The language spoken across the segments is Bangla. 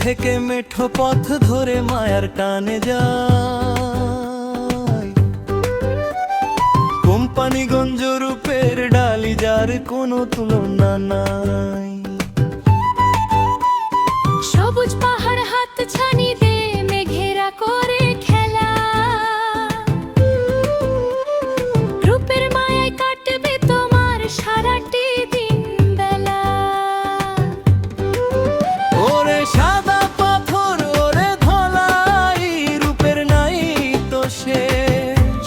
থেকে মেঠো পথ ধরে মায়ার টানে যায়। কোম্পানিগঞ্জ রূপের ডালি যার কোনো তুলনা নাই। সবুজ পাহাড় হাত ছানি দে মেঘেরা করে খেলা, রূপের মায়ায় কাটবে তোমার সারাটি দিন বেলা। ওরে সাদা পাথর ওরে ধলাই, রূপের নাই তো শেষ।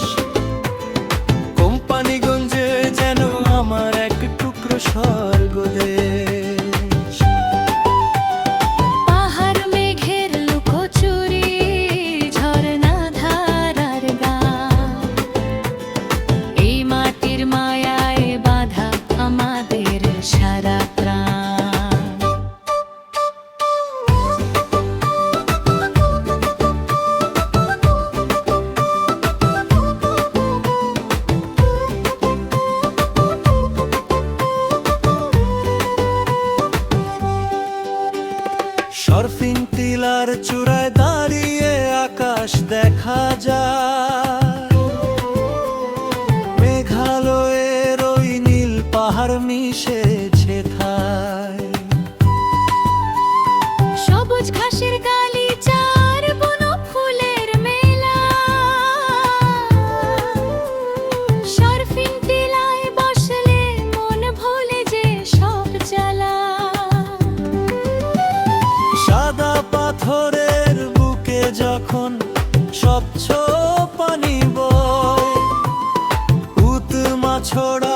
কোম্পানিগঞ্জে যেন আমার এক টুকরো স্বর্গ দেশ। পাহাড় মেঘের লুকোচুরি, ঝরনা ধারার গান, এই মাটির মায়ায় বাঁধা আমাদের সারা প্রাণ। শরফিং টিলার চূড়ায় দাঁড়িয়ে আকাশ দেখা যায়। মেঘালয়ের ওই নীল পাহাড় মিশেছে থায়। সবুজ ঘাসের গালিচার বন ফুলের মেলা, সার্ফিং টিলায় বসলে মন ভুলে যে সব জ্বালা। সাদা পাথরের বুকে যখন স্বচ্ছ পানি বয়, উত মাছড়া